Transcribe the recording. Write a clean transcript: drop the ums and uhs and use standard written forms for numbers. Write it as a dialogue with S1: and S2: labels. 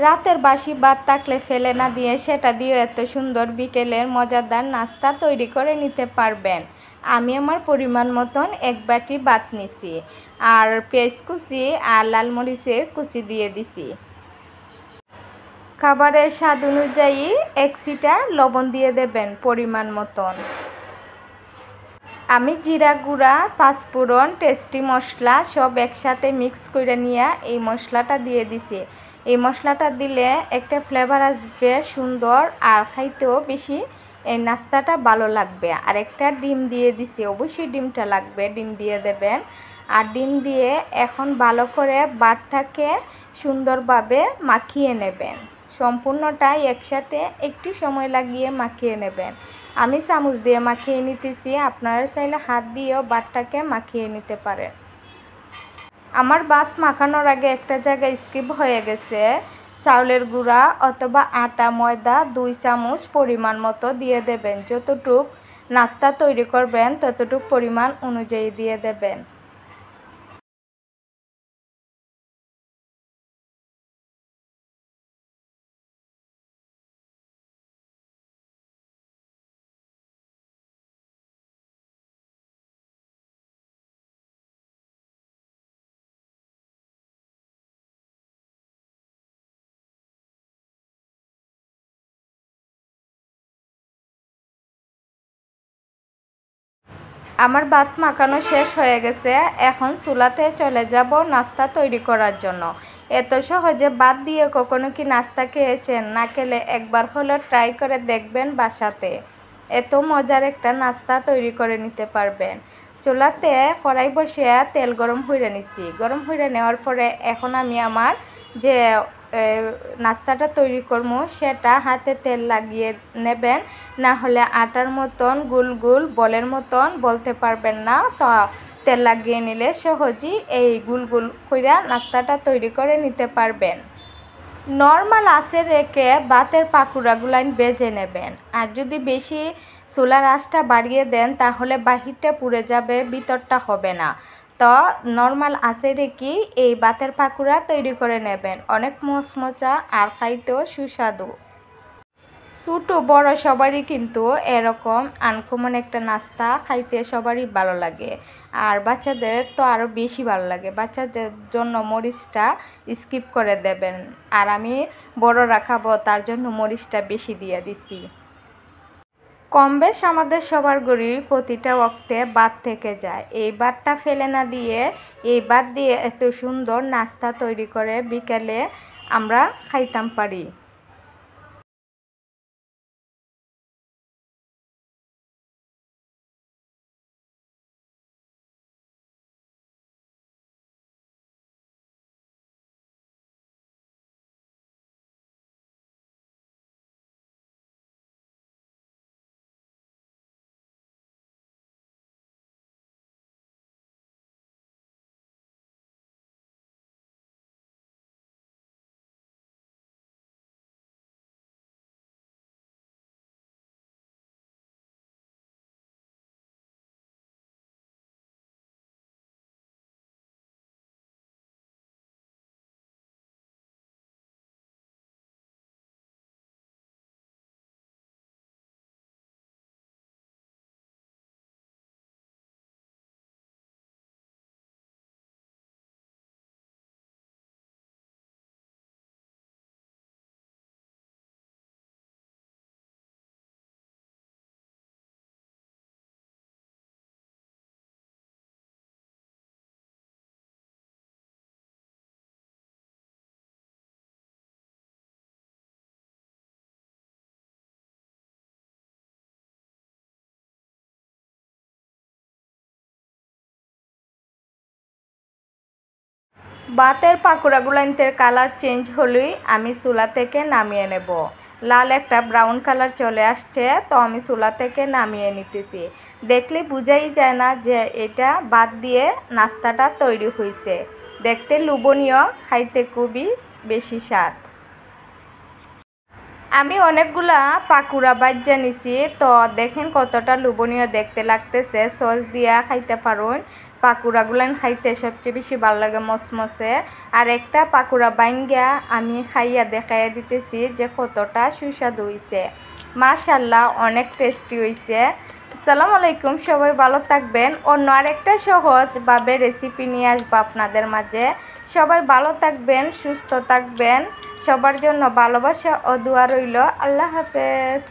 S1: রাতের বাসি ভাত থাকলে ফেলে না দিয়ে সেটা দিয়ে এত সুন্দর বিকেলের মজাদার নাস্তা তৈরি করে নিতে পারবেন। আমি আমার পরিমাণ মতন এক বাটি ভাত নিছি, আর পেঁয়াজ কুচি আর লাল মরিচের কুচি দিয়ে দিছি। খাবারের স্বাদ অনুযায়ী 1 চিটা লবণ দিয়ে দেবেন পরিমাণ মতন। আমি জিরা গুঁড়া, পাঁচফোড়ন, টেস্টি মশলা সব একসাথে মিক্স করে নিয়ে এই মশলাটা দিয়ে দিছি। এই মশলাটা দিলে একটা ফ্লেভার আসবে সুন্দর, আর খাইতেও বেশি এই নাস্তাটা ভালো লাগবে। আর একটা ডিম দিয়ে দিছি, অবশ্যই ডিমটা লাগবে, ডিম দিয়ে দেবেন। আর ডিম দিয়ে এখন ভালো করে ভাতটাকে সুন্দরভাবে মাখিয়ে নেবেন। সম্পূর্ণটাই একসাথে একটু সময় লাগিয়ে মাখিয়ে নেবেন। আমি চামচ দিয়ে মাখিয়ে নিতেছি, আপনারা চাইলে হাত দিয়েও ভাতটাকে মাখিয়ে নিতে পারেন। আমার ভাত মাখানোর আগে একটা জায়গায় স্কিপ হয়ে গেছে। চাউলের গুঁড়া অথবা আটা ময়দা 2 চামচ পরিমাণ মতো দিয়ে দেবেন। যতটুক নাস্তা তৈরি করবেন ততটুক পরিমাণ অনুযায়ী দিয়ে দেবেন। আমার ভাত মাখানো শেষ হয়ে গেছে। এখন চুলাতে চলে যাব নাস্তা তৈরি করার জন্য। এত সহজে ভাত দিয়ে কখনো কি নাস্তা খেয়েছেন? না খেলে একবার হলেও ট্রাই করে দেখবেন বাসাতে। এত মজার একটা নাস্তা তৈরি করে নিতে পারবেন। চুলাতে কড়াই বসিয়ে তেল গরম হয়ে নিচ্ছি। গরম হয়ে নেওয়ার পরে এখন আমি আমার যে নাস্তাটা তৈরি করবো সেটা হাতে তেল লাগিয়ে নেবেন, না হলে আটার মতন গোল গোল বলের মতন বলতে পারবেন না। তো তেল লাগিয়ে নিলে সহজেই এই গোল গোল কইরা নাস্তাটা তৈরি করে নিতে পারবেন। নর্মাল আঁচে রেখে ভাতের পাকুড়াগুলো বেজে নেবেন। আর যদি বেশি চুলার আঁচটা বাড়িয়ে দেন তাহলে বাহিরটা পুড়ে যাবে, ভিতরটা হবে না। তো নর্মাল আঁচে রেখে এই ভাতের পাকুড়া তৈরি করে নেবেন। অনেক মচমচা আর খাইতেও সুস্বাদু। ছোটো বড় সবারই কিন্তু এরকম আনকমন একটা নাস্তা খাইতে সবারই ভালো লাগে, আর বাচ্চাদের তো আরও বেশি ভালো লাগে। বাচ্চাদের জন্য মরিচটা স্কিপ করে দেবেন, আর আমি বড়রা খাবো তার জন্য মরিচটা বেশি দিয়ে দিছি। কম বেশ আমাদের সবার ঘরেই প্রতিটা ওয়াক্তে ভাত থেকে যায়। এই ভাতটা ফেলে না দিয়ে এই ভাত দিয়ে এত সুন্দর নাস্তা তৈরি করে বিকালে আমরা খাইতাম পারি। ভাতের পাকুড়াগুলোর কালার চেঞ্জ হলেই আমি চুলা থেকে নামিয়ে নেব। লাল একটা ব্রাউন কালার চলে আসছে, তো আমি চুলা থেকে নামিয়ে নিতেছি। দেখলে বোঝাই যায় না যে এটা ভাত দিয়ে নাস্তাটা তৈরি হয়েছে। দেখতে লোভনীয়, খাইতে খুবই বেশি স্বাদ। আমি অনেকগুলা পাকুড়া বাজ্যা নিছি, তো দেখেন কতটা লোভনীয় দেখতে লাগতেছে। সস দিয়া খাইতে পারুন, পাকুড়াগুলান খাইতে সবচেয়ে বেশি ভালো লাগে মসমসে। আর একটা পাকুড়া বাইঙ্গা আমি খাইয়া দেখাইয়া দিতেছি যে কতটা সুস্বাদু হইছে। মাশাআল্লাহ অনেক টেস্টি হইছে। আসসালামু আলাইকুম, সবাই ভালো থাকবেন। অন্য আরেকটা সহজভাবে রেসিপি নিয়ে আসবো আপনাদের মাঝে। সবাই ভালো থাকবেন, সুস্থ থাকবেন। সবার জন্য ভালোবাসা ও দোয়া রইল। আল্লাহ হাফেজ।